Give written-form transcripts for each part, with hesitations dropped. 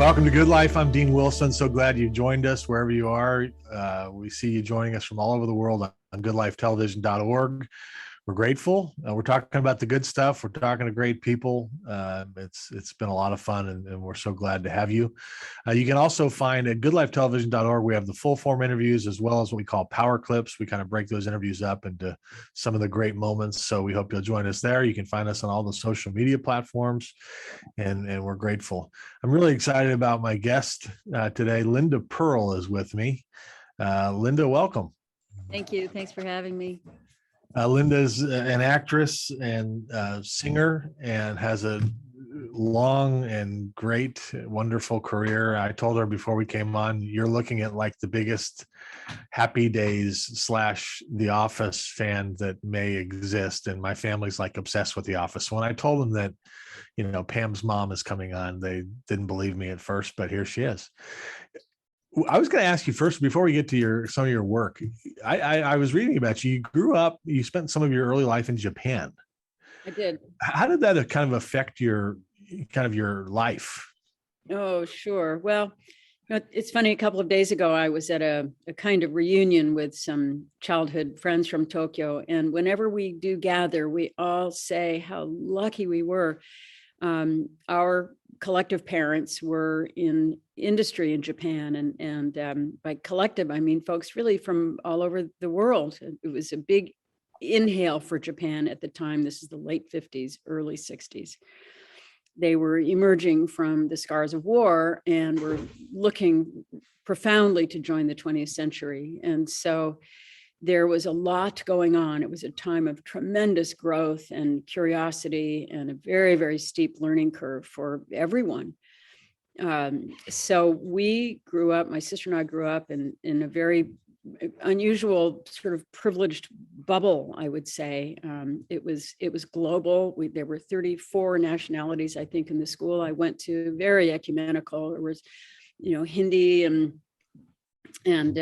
Welcome to Good Life. I'm Dean Wilson. So glad you joined us wherever you are. We see you joining us from all over the world on goodlifetelevision.org. We're grateful. We're talking about the good stuff. We're talking to great people. It's been a lot of fun, and we're so glad to have you. You can also find at goodlifetelevision.org, we have the full form interviews as well as what we call power clips. We kind of break those interviews up into some of the great moments. So we hope you'll join us there. You can find us on all the social media platforms, and we're grateful. I'm really excited about my guest today. Linda Purl is with me. Linda, welcome. Thank you. Thanks for having me. Linda's an actress and singer and has a long and great, wonderful career. I told her before we came on, you're looking at like the biggest Happy Days / The Office fan that may exist. And my family's like obsessed with The Office. When I told them that, Pam's mom is coming on, they didn't believe me at first, but here she is. I was going to ask you first, before we get to some of your work, I was reading about you. You grew up, you spent some of your early life in Japan. I did. How did that kind of affect your life? Oh, sure. Well, it's funny. A couple of days ago, I was at a kind of reunion with some childhood friends from Tokyo. And whenever we do gather, we all say how lucky we were. Our collective parents were in industry in Japan, and by collective, I mean folks really from all over the world. It was a big inhale for Japan at the time. This is the late 50s, early 60s. They were emerging from the scars of war and were looking profoundly to join the 20th century. And so there was a lot going on. It was a time of tremendous growth and curiosity and a very, very steep learning curve for everyone. So we grew up, my sister and I grew up in a very unusual sort of privileged bubble, I would say. It was global. There were 34 nationalities, I think, in the school I went to, very ecumenical. There was, Hindi and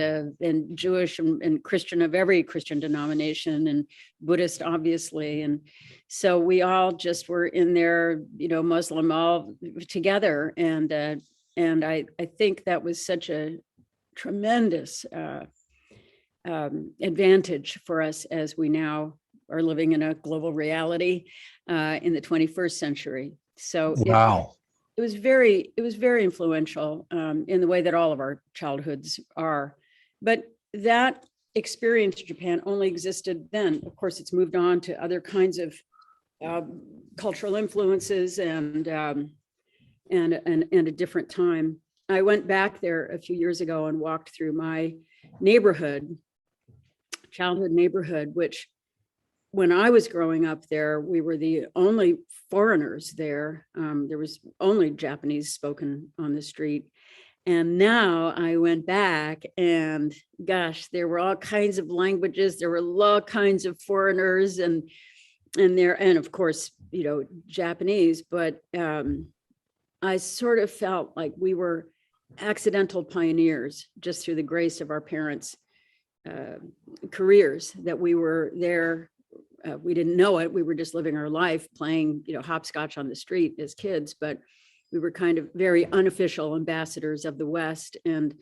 Jewish and Christian of every Christian denomination, and Buddhist, obviously. And so we all just were in there, Muslim, all together. And I think that was such a tremendous advantage for us as we now are living in a global reality in the 21st century. So wow. It was very influential in the way that all of our childhoods are. But that experience in Japan only existed then. Of course, it's moved on to other kinds of cultural influences and a different time. I went back there a few years ago and walked through my childhood neighborhood, which when I was growing up there, we were the only foreigners there. There was only Japanese spoken on the street. And now I went back and gosh, there were all kinds of languages. There were all kinds of foreigners and of course, Japanese, but I sort of felt like we were accidental pioneers just through the grace of our parents' careers, that we were there. We didn't know it. We were just living our life playing, hopscotch on the street as kids, but we were kind of very unofficial ambassadors of the West. And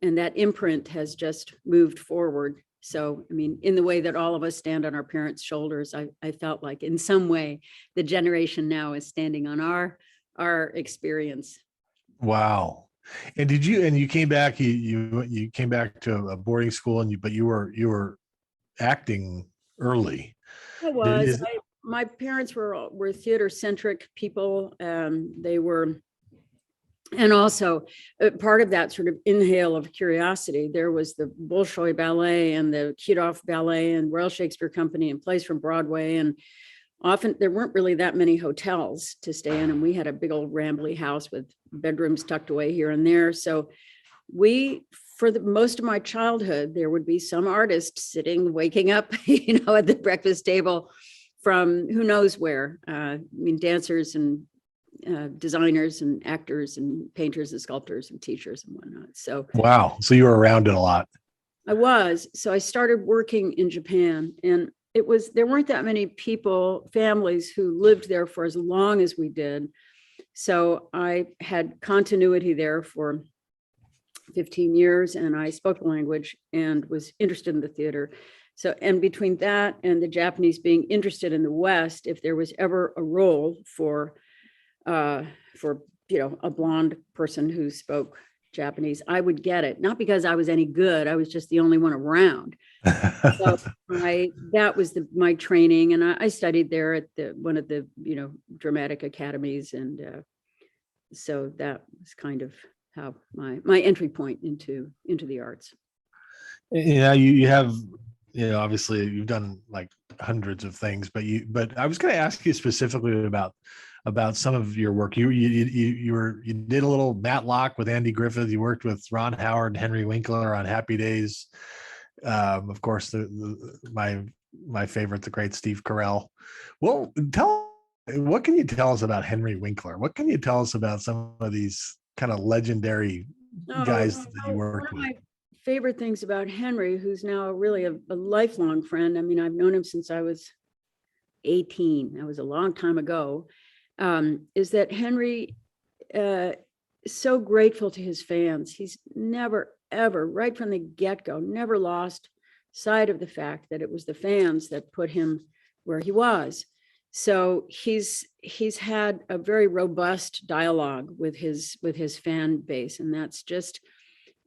that imprint has just moved forward. So, I mean, in the way that all of us stand on our parents' shoulders, I felt like in some way, the generation now is standing on our experience. Wow. And you came back, you came back to a boarding school but you were acting early. I was. My parents were theater-centric people. They were, and also part of that sort of inhale of curiosity. There was the Bolshoi Ballet and the Kirov Ballet and Royal Shakespeare Company and plays from Broadway. And often there weren't really that many hotels to stay in. And we had a big old rambly house with bedrooms tucked away here and there. So for the most of my childhood, there would be some artist waking up, at the breakfast table from who knows where. Dancers and designers and actors and painters and sculptors and teachers and whatnot. So wow. So you were around it a lot. I was. So I started working in Japan, and there weren't that many families who lived there for as long as we did. So I had continuity there for 15 years, and I spoke the language and was interested in the theater. So, and between that and the Japanese being interested in the West, if there was ever a role for a blonde person who spoke Japanese, I would get it. Not because I was any good, I was just the only one around. So that was my training, and I studied there at one of the dramatic academies, and so that was kind of how my entry point into the arts. You have, obviously you've done like hundreds of things, but I was going to ask you specifically about some of your work. You did a little Matlock with Andy Griffith. You worked with Ron Howard and Henry Winkler on Happy Days. Of course, my favorite, the great Steve Carell. Well, what can you tell us about Henry Winkler? What can you tell us about some of these kind of legendary guys that you worked with? One of my favorite things about Henry, who's now really a lifelong friend. I mean, I've known him since I was 18. That was a long time ago. Is that Henry is so grateful to his fans. He's never, ever, right from the get-go, never lost sight of the fact that it was the fans that put him where he was. So he's had a very robust dialogue with his fan base, and that's just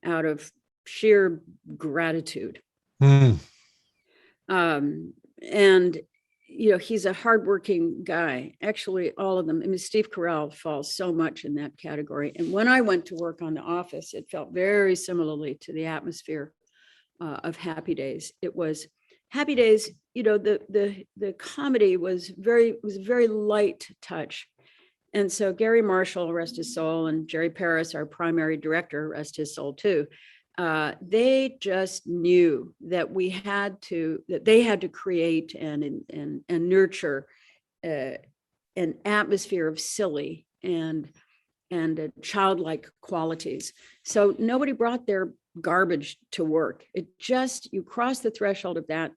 out of sheer gratitude. And he's a hardworking guy. Actually, all of them. I mean, Steve Carell falls so much in that category. And when I went to work on The Office, it felt very similarly to the atmosphere of Happy Days. It was Happy Days. The comedy was very light touch. And so Gary Marshall, rest his soul, and Jerry Paris, our primary director, rest his soul too. They just knew that they had to create and nurture an atmosphere of silly and childlike qualities. So nobody brought their garbage to work. You cross the threshold of that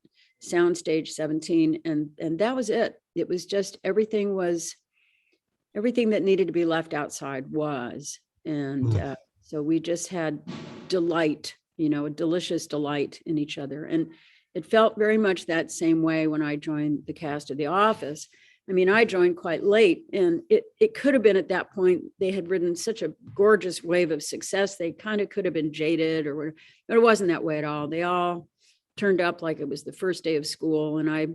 soundstage 17, and that was it. It was just everything that needed to be left outside was, and so we just had delight, a delicious delight in each other. And it felt very much that same way when I joined the cast of The Office. I mean, I joined quite late, and it could have been at that point, they had ridden such a gorgeous wave of success. They kind of could have been jaded but it wasn't that way at all. They all turned up like it was the first day of school. And I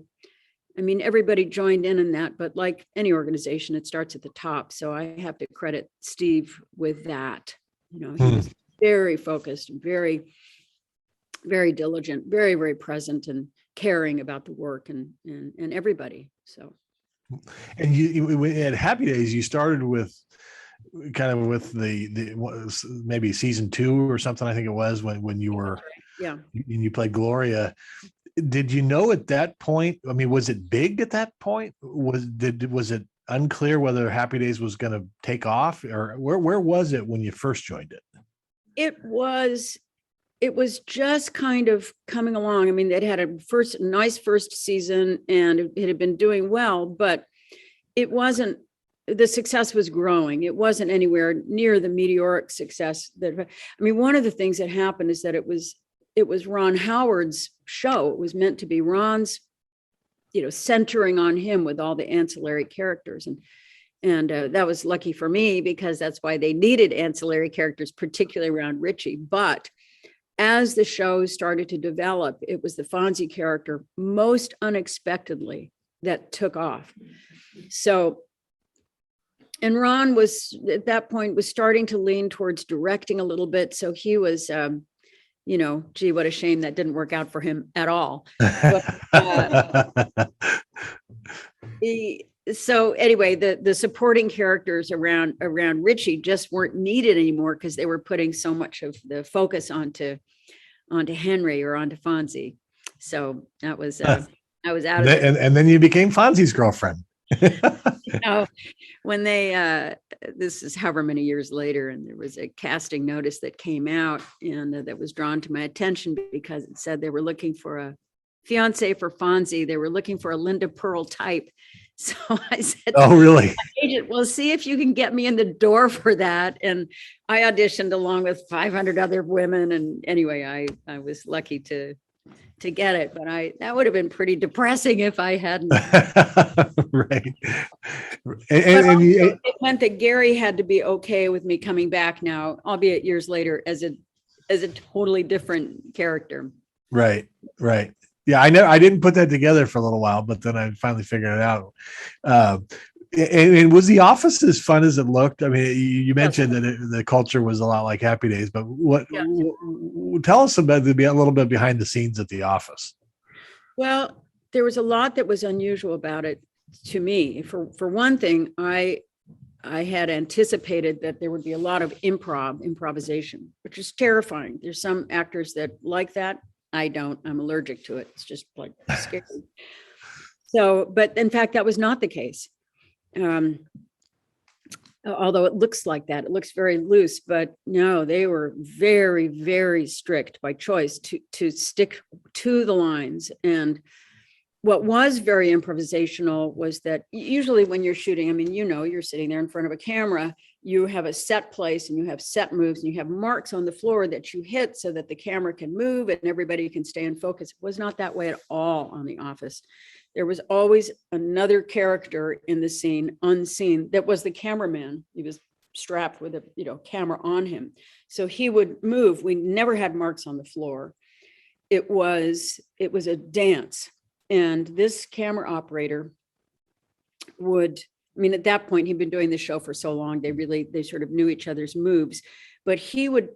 mean, everybody joined in that, but like any organization, it starts at the top. So I have to credit Steve with that. He was very focused, very, very diligent, very, very present and caring about the work and everybody. So. And you at Happy Days, you started with the maybe season 2 or something. I think it was when you were, yeah, you played Gloria. Did you know at that point? I mean, was it big at that point? Was it unclear whether Happy Days was going to take off, or where was it when you first joined it? It was just kind of coming along. I mean, it had a nice first season, and it had been doing well, but the success was growing. It wasn't anywhere near the meteoric success one of the things that happened is that it was Ron Howard's show. It was meant to be Ron's, centering on him with all the ancillary characters. And that was lucky for me, because that's why they needed ancillary characters, particularly around Richie. But as the show started to develop, it was the Fonzie character most unexpectedly that took off. So, and Ron was at that point was starting to lean towards directing a little bit. So he was, gee, what a shame that didn't work out for him at all. But, so anyway, the supporting characters around Richie just weren't needed anymore, because they were putting so much of the focus onto Henry or onto Fonzie. So that was I was out of it. And then you became Fonzie's girlfriend. When they this is however many years later, and there was a casting notice that came out, and that was drawn to my attention because it said they were looking for a fiance for Fonzie. They were looking for a Linda Purl type. So I said, Oh, really? agent, well, see if you can get me in the door for that. And I auditioned along with 500 other women. And anyway, I was lucky to get it, but that would have been pretty depressing if I hadn't. Right. It meant that Gary had to be okay with me coming back now, albeit years later, as a totally different character. Right. Right. Yeah, I didn't put that together for a little while, but then I finally figured it out. And was The Office as fun as it looked? I mean, you mentioned that the culture was a lot like Happy Days, but tell us about a little bit behind the scenes at The Office. Well, there was a lot that was unusual about it to me. For one thing, I had anticipated that there would be a lot of improvisation, which is terrifying. There's some actors that like that. I don't. I'm allergic to it. It's just like scary. So, but in fact, that was not the case. Although it looks like that, it looks very loose, but no, they were very, very strict by choice to stick to the lines. And what was very improvisational was that usually when you're shooting, I mean, you're sitting there in front of a camera, you have a set place and you have set moves and you have marks on the floor that you hit so that the camera can move and everybody can stay in focus. It was not that way at all on The Office. There was always another character in the scene, unseen, that was the cameraman. He was strapped with a camera on him. So he would move. We never had marks on the floor. It was a dance. And this camera operator at that point, he'd been doing the show for so long, they sort of knew each other's moves, but he would,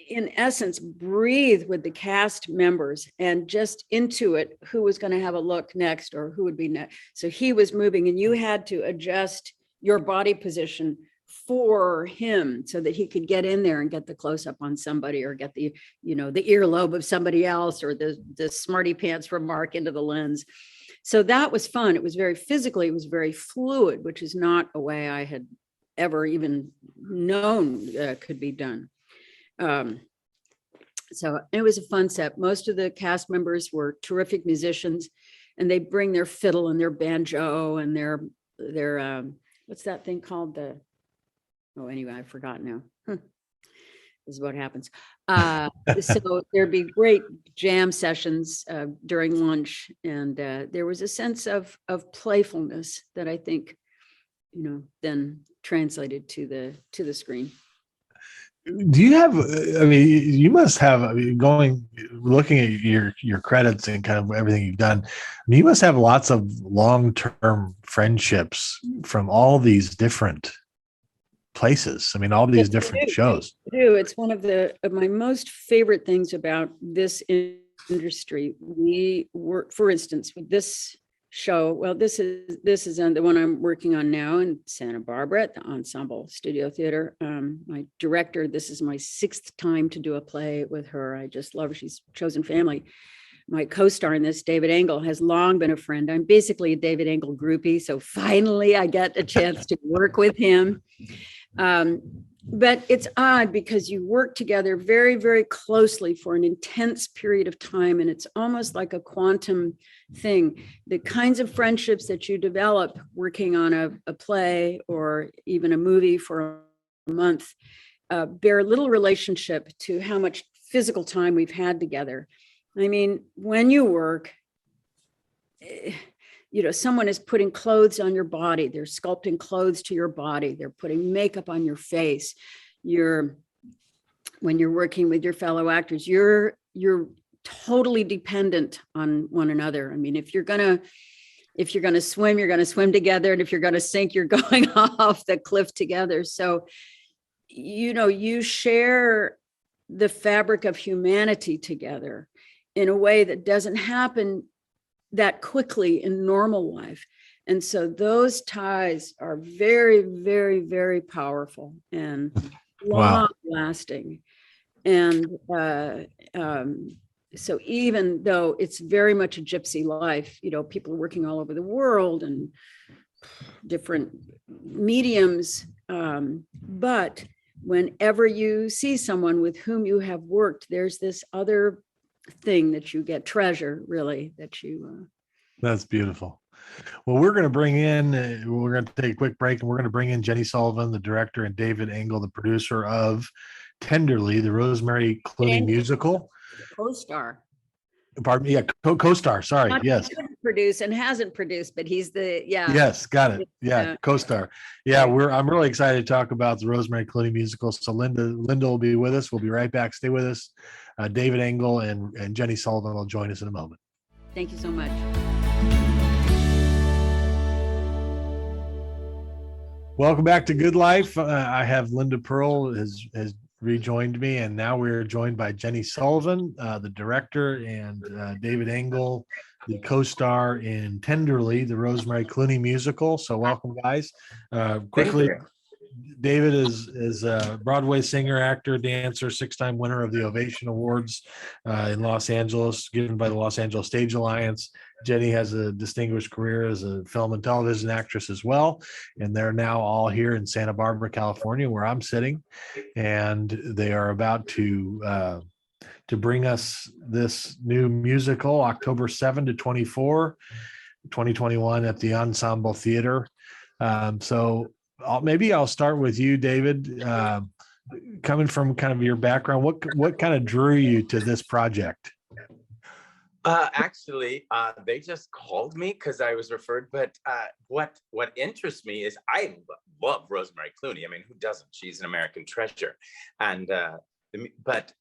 in essence, breathe with the cast members and just intuit who was going to have a look next or who would be next. So he was moving and you had to adjust your body position for him so that he could get in there and get the close up on somebody or get the earlobe of somebody else or the smarty pants remark into the lens. So that was fun. It was very physically, it was very fluid, which is not a way I had ever even known could be done. So it was a fun set. Most of the cast members were terrific musicians and they bring their fiddle and their banjo and their what's that thing called? Anyway, I forgot now. This is what happens. So there'd be great jam sessions during lunch, and there was a sense of playfulness that I think, then translated to the screen. Do you have? I mean, you must have. Looking at your credits and kind of everything you've done. I mean, you must have lots of long-term friendships from all these different places. I mean, all these different shows. I do. It's one of my most favorite things about this industry. We work, for instance, with this show. Well, this is on the one I'm working on now in Santa Barbara at the Ensemble Studio Theater. My director, this is my 6th time to do a play with her. I just love her. She's chosen family. My co-star in this, David Engel, has long been a friend. I'm basically a David Engel groupie. So finally I get a chance to work with him. But it's odd because you work together very, very closely for an intense period of time. And it's almost like a quantum thing. The kinds of friendships that you develop working on a play or even a movie for a month bear little relationship to how much physical time we've had together. I mean, when you work, someone is putting clothes on your body. They're sculpting clothes to your body. They're putting makeup on your face. When you're working with your fellow actors, you're totally dependent on one another. I mean, if you're gonna swim, you're gonna swim together, and if you're gonna sink, you're going off the cliff together. So, you share the fabric of humanity together in a way that doesn't happen that quickly in normal life. And so those ties are very, very, very powerful and long lasting. And so even though it's very much a gypsy life, people are working all over the world and different mediums. But whenever you see someone with whom you have worked, there's this other thing that you get, treasure, really, that you That's beautiful. Well, we're going to bring in, we're going to take a quick break, and we're going to bring in Jenny Sullivan, the director, and David Engel, the producer of Tenderly, the Rosemary Clooney musical. Co-star. Pardon me, yeah, co-star. Sorry, Not yes, produced and hasn't produced, but he's the yes, got it. Yeah, co-star. Yeah, I'm really excited to talk about the Rosemary Clooney musical. So Linda will be with us. We'll be right back. Stay with us. David Engel and Jenny Sullivan will join us in a moment. Thank you so much. Welcome back to Good Life. I have Linda Purl has rejoined me, and now we're joined by Jenny Sullivan, the director, and David Engel, the co-star in Tenderly, the Rosemary Clooney musical. So welcome, guys. Quickly, David is a Broadway singer, actor, dancer, 6-time winner of the Ovation Awards in Los Angeles, given by the Los Angeles Stage Alliance. Jenny has a distinguished career as a film and television actress as well. And they're now all here in Santa Barbara, California, where I'm sitting. And they are about to bring us this new musical, October 7 to 24, 2021 at the Ensemble Theater. So maybe I'll start with you, David. Coming from kind of your background, what kind of drew you to this project? Actually, they just called me because I was referred. But what interests me is I love Rosemary Clooney. I mean, who doesn't? She's an American treasure. And but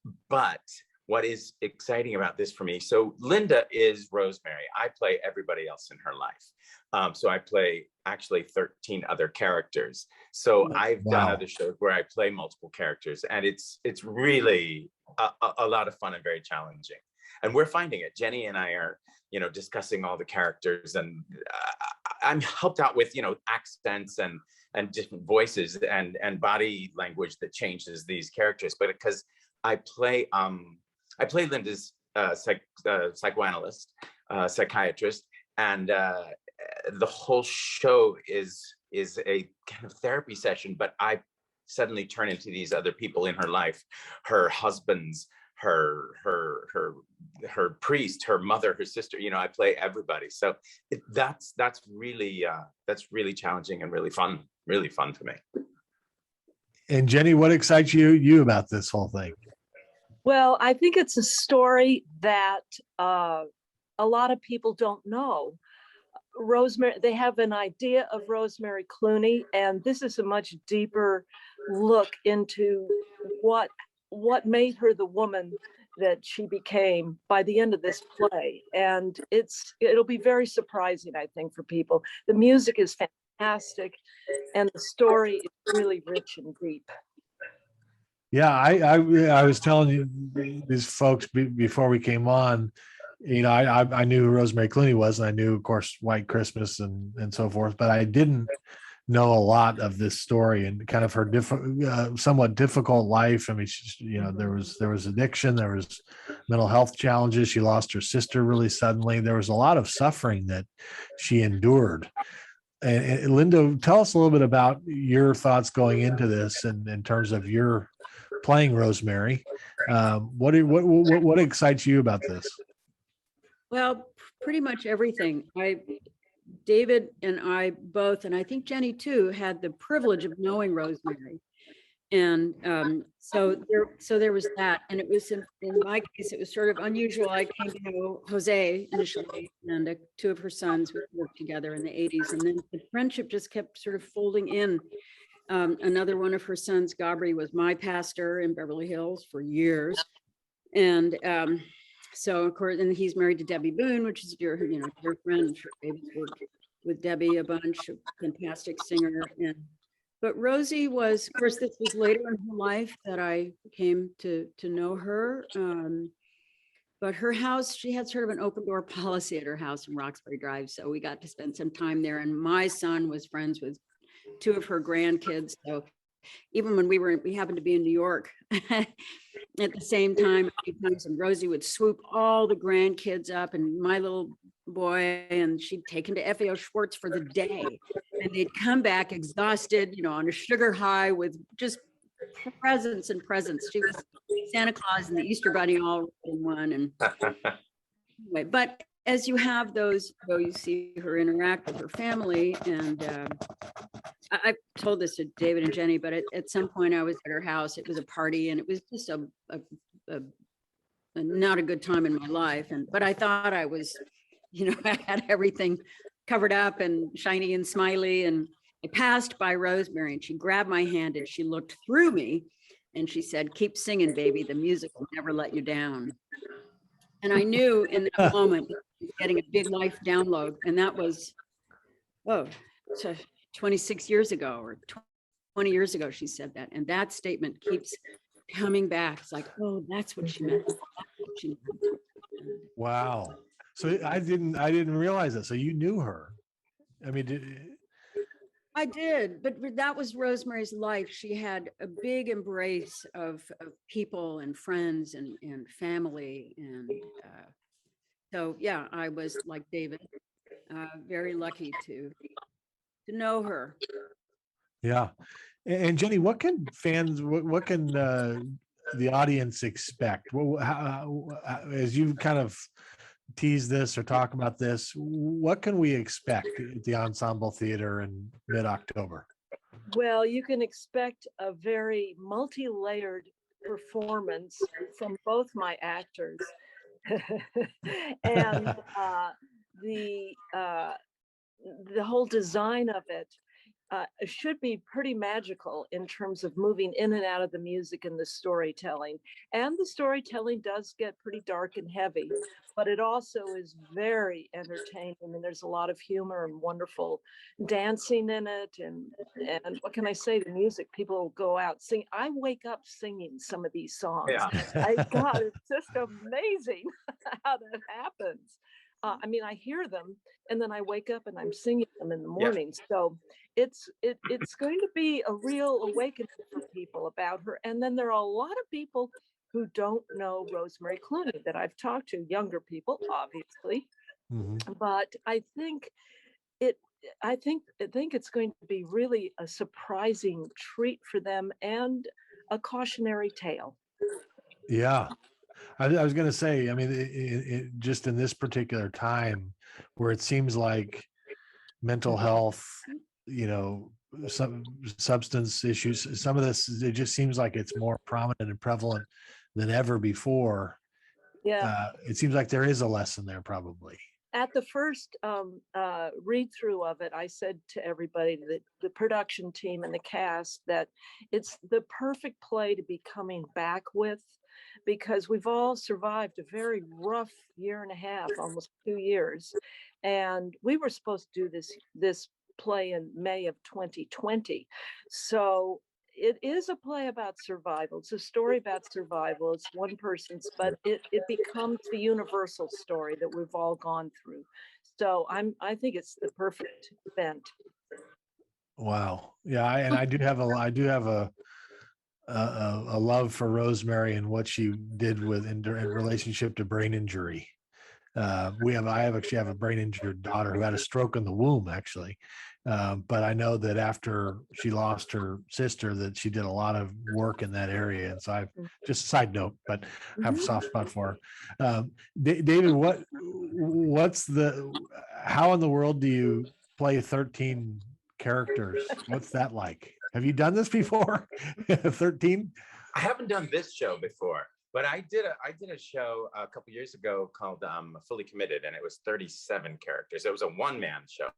what is exciting about this for me? So Linda is Rosemary. I play everybody else in her life. So I play actually 13 other characters. So I've done other shows where I play multiple characters, and it's really a lot of fun and very challenging. And we're finding it. Jenny and I are, discussing all the characters, and I'm helped out with, accents and different voices and body language that changes these characters. But because I play Linda's psychoanalyst, psychiatrist, and the whole show is a kind of therapy session. But I suddenly turn into these other people in her life, her husbands, her priest, her mother, her sister. I play everybody. So that's really challenging and really fun for me. And Jenny, what excites you about this whole thing? Well, I think it's a story that a lot of people don't know. Rosemary, they have an idea of Rosemary Clooney, and this is a much deeper look into what made her the woman that she became by the end of this play. And it'll be very surprising, I think, for people. The music is fantastic, and the story is really rich and deep. Yeah, I was telling you, these folks before we came on, I knew who Rosemary Clooney was, and I knew, of course, White Christmas and so forth, but I didn't know a lot of this story and kind of her somewhat difficult life. I mean, there was addiction, there was mental health challenges. She lost her sister really suddenly. There was a lot of suffering that she endured. And Linda, tell us a little bit about your thoughts going into this, and in terms of your playing Rosemary. What excites you about this? Well, pretty much everything. David and I both, and I think Jenny too, had the privilege of knowing Rosemary. And so there was that. And it was, in my case, it was sort of unusual. I came to know Jose initially, and 2 of her sons. We worked together in the 80s. And then the friendship just kept sort of folding in. Another one of her sons, Gabri, was my pastor in Beverly Hills for years. And so, of course, and he's married to Debbie Boone, which is your friend. I'm sure David's worked with Debbie a bunch, a fantastic singer. But Rosie was, of course, this was later in her life that I came to know her. But her house, she had sort of an open door policy at her house in Roxbury Drive. So we got to spend some time there. And my son was friends with 2 of her grandkids. So even when we happened to be in New York at the same time, and Rosie would swoop all the grandkids up and my little boy, and she'd take him to FAO Schwartz for the day. And they'd come back exhausted, on a sugar high with just presents and presents. She was Santa Claus and the Easter Bunny all in one. And anyway, but as you have those, though, you see her interact with her family. And I've told this to David and Jenny, but at some point I was at her house. It was a party, and it was just a not a good time in my life. But I thought I was, I had everything covered up and shiny and smiley. And I passed by Rosemary, and she grabbed my hand and she looked through me and she said, "Keep singing, baby. The music will never let you down." And I knew in that moment, I was getting a big life download. And that was, so 26 years ago or 20 years ago, she said that. And that statement keeps coming back. It's like, oh, that's what she meant. That's what she meant. Wow. So I didn't realize that. So you knew her. I mean, I did, but that was Rosemary's life. She had a big embrace of people and friends and family. And so, yeah, I was like David, very lucky to know her. yeah. And Jenny, what can fans, what can the audience expect? As you kind of tease this or talk about this, what can we expect at the Ensemble Theater in mid-October? Well, you can expect a very multi-layered performance from both my actors. And the whole design of it should be pretty magical in terms of moving in and out of the music and the storytelling. And the storytelling does get pretty dark and heavy, but it also is very entertaining. And there's a lot of humor and wonderful dancing in it. And what can I say? The music, people go out sing. I wake up singing some of these songs. Yeah. God, it's just amazing how that happens. I mean, I hear them and then I wake up and I'm singing them in the morning. So it's going to be a real awakening for people about her. And then there are a lot of people who don't know Rosemary Clooney that I've talked to, younger people, obviously. Mm-hmm. But I think it's going to be really a surprising treat for them and a cautionary tale. Yeah. I was going to say, I mean, it just in this particular time where it seems like mental health, some substance issues, some of this, it just seems like it's more prominent and prevalent than ever before. Yeah. It seems like there is a lesson there probably. At the first read through of it, I said to everybody, the production team and the cast, that it's the perfect play to be coming back with, because we've all survived a very rough year and a half, almost 2 years. And we were supposed to do this play in May of 2020. So it is a play about survival. It's a story about survival. It's one person's, but it becomes the universal story that we've all gone through. So I think it's the perfect event. Wow. Yeah. I do have a love for Rosemary and what she did in relationship to brain injury. I actually have a brain injured daughter who had a stroke in the womb, actually. But I know that after she lost her sister, that she did a lot of work in that area. And so I just a side note, but I have a soft spot for her. David, how in the world do you play 13 characters? What's that like? Have you done this before? 13? I haven't done this show before, but I did a show a couple years ago called Fully Committed, and it was 37 characters. It was a one-man show.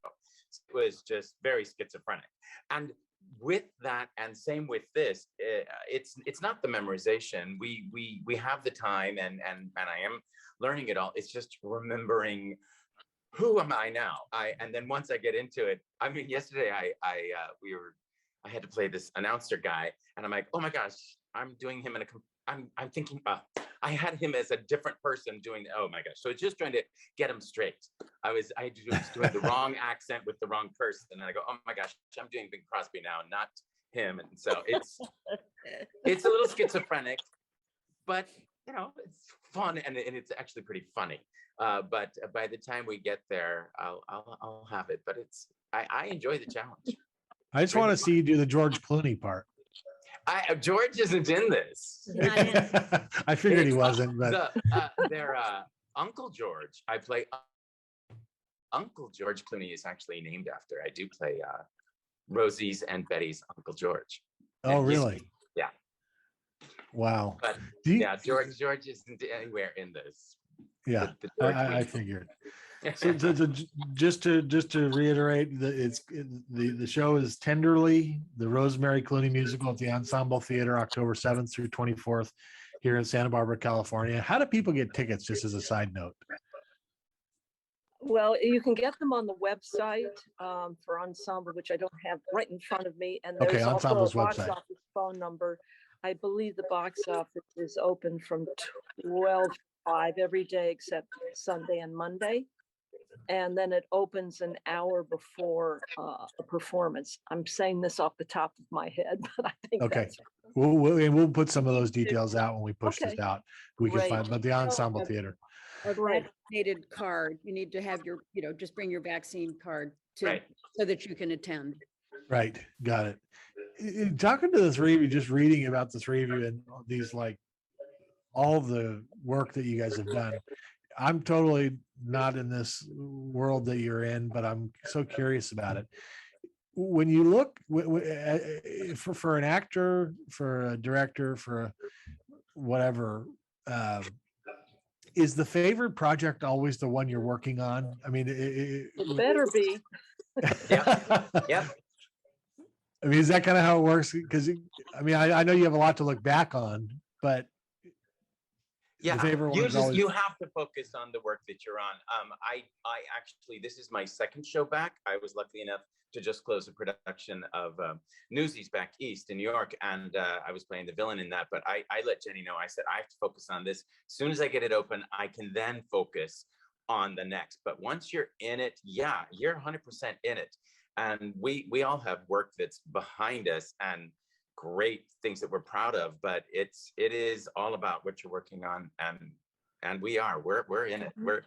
It was just very schizophrenic. And with that, and same with this, it's not the memorization. We have the time, and I am learning it all. It's just remembering, who am I now? And then once I get into it, I mean, yesterday I had to play this announcer guy, and I'm like, oh my gosh, I'm doing him I'm thinking, I had him as a different person doing, oh my gosh. So it's just trying to get him straight. I was doing the wrong accent with the wrong person. And I go, oh my gosh, I'm doing Bing Crosby now, not him. And so it's a little schizophrenic, but it's fun, and it's actually pretty funny. But by the time we get there, I'll have it. But I enjoy the challenge. I just want to see you do the George Clooney part. George isn't in this. I figured he wasn't, but their Uncle George. I play Uncle George Clooney is actually named after. I do play Rosie's and Betty's Uncle George. Oh, And really? Yeah. Wow. But You, George isn't anywhere in this. yeah, The George I movie. figured. So just to reiterate, the show is Tenderly, the Rosemary Clooney Musical at the Ensemble Theater, October 7th through 24th here in Santa Barbara, California. How do people get tickets, just as a side note? Well, you can get them on the website for Ensemble, which I don't have right in front of me. And Okay, there's also a Ensemble's box website. office phone number. I believe the box office is open from 12 to 5 every day except Sunday and Monday. And then it opens an hour before a performance. I'm saying this off the top of my head, but I think Okay. that's We'll put some of those details out when we push this Okay. out. We can Great. find, but the Ensemble Theater. A Right. vaccinated card. You need to have your, just bring your vaccine card to, Right. so that you can attend. Right. Got it. Talking to the three of you, just reading about the three of you and these, like, all the work that you guys have done. I'm totally not in this world that you're in, but I'm so curious about it. When you look for an actor, for a director, for whatever, is the favorite project always the one you're working on? I mean, It better be. Yep. I mean, is that kind of how it works? Because I mean, I know you have a lot to look back on, but Yeah, the favorite you one's always. you have to focus on the work that you're on. I actually, this is my second show back. I was lucky enough to just close a production of Newsies back east in New York, and I was playing the villain in that. But I let Jenny know. I said I have to focus on this. As soon as I get it open, I can then focus on the next. But once you're in it, yeah, you're 100% in it. And we all have work that's behind us and great things that we're proud of, but it is all about what you're working on, and we're in it. We're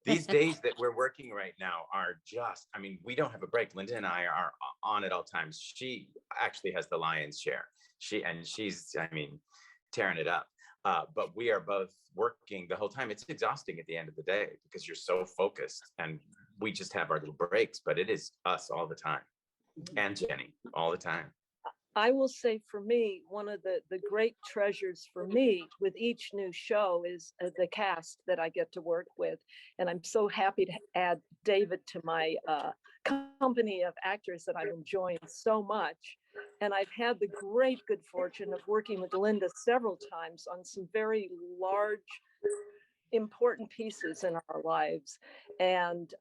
these days that we're working right now are just, I mean, we don't have a break. Linda and I are on at all times. She actually has the lion's share. She's, I mean, tearing it up. But we are both working the whole time. It's exhausting at the end of the day because you're so focused, and we just have our little breaks, but it is us all the time. And Jenny all the time. I will say for me, one of the great treasures for me with each new show is the cast that I get to work with. And I'm so happy to add David to my company of actors that I'm enjoying so much. And I've had the great good fortune of working with Linda several times on some very large, important pieces in our lives. And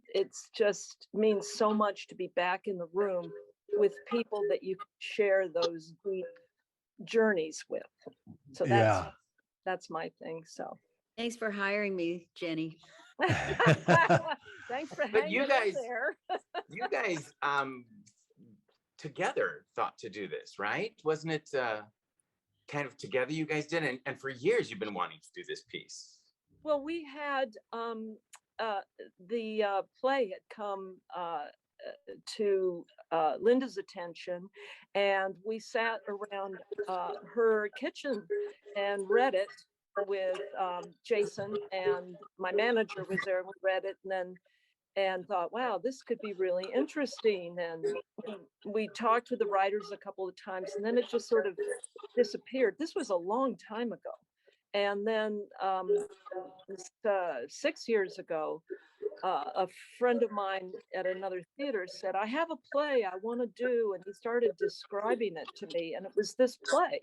it's just means so much to be back in the room with people that you can share those deep journeys with. So that's my thing. So Thanks for hiring me, Jenny. thanks for But hanging you guys, in there. you guys together thought to do this, right? Wasn't it kind of together you guys did? And for years you've been wanting to do this piece. Well, we had the play had come to Linda's attention, and we sat around her kitchen and read it with Jason, and my manager was there, and we read it and thought, wow, this could be really interesting. And we talked to the writers a couple of times, and then it just sort of disappeared. This was a long time ago. And then 6 years ago, a friend of mine at another theater said, I have a play I want to do. And he started describing it to me, and it was this play.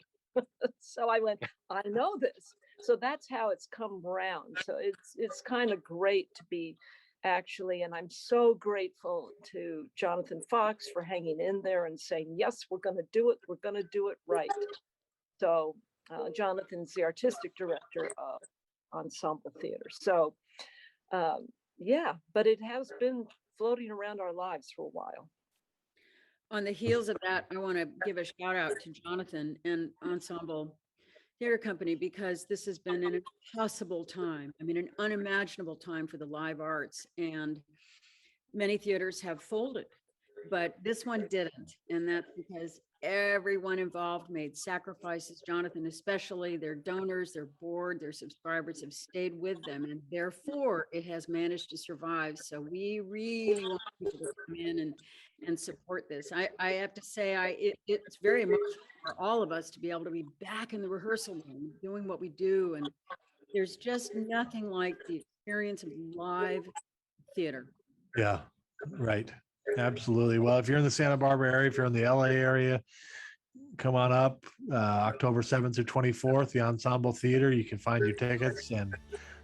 So I went, I know this. So that's how it's come around. So it's kind of great to be actually, and I'm so grateful to Jonathan Fox for hanging in there and saying, yes, we're going to do it. We're going to do it right. So Jonathan's the artistic director of Ensemble Theater. So yeah, but it has been floating around our lives for a while. On the heels of that, I want to give a shout out to Jonathan and Ensemble Theater Company, because this has been an impossible time. I mean, an unimaginable time for the live arts, and many theaters have folded, but this one didn't. And that's because everyone involved made sacrifices. Jonathan, especially, their donors, their board, their subscribers have stayed with them, and therefore it has managed to survive. So we really want people to come in and support this. I have to say, it's very emotional for all of us to be able to be back in the rehearsal room doing what we do. And there's just nothing like the experience of live theater. Yeah, right. Absolutely. Well, if you're in the Santa Barbara area, if you're in the LA area, come on up October 7th through 24th, the Ensemble Theater. You can find your tickets, and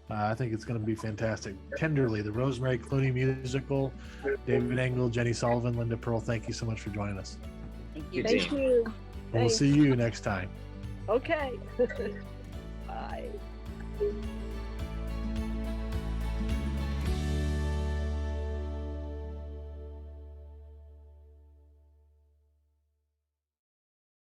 I think it's going to be fantastic. Tenderly, the Rosemary Clooney Musical. David Engel, Jenny Sullivan, Linda Purl, thank you so much for joining us. Thank you. Thank you. We'll Thanks. see you next time. Okay. Bye.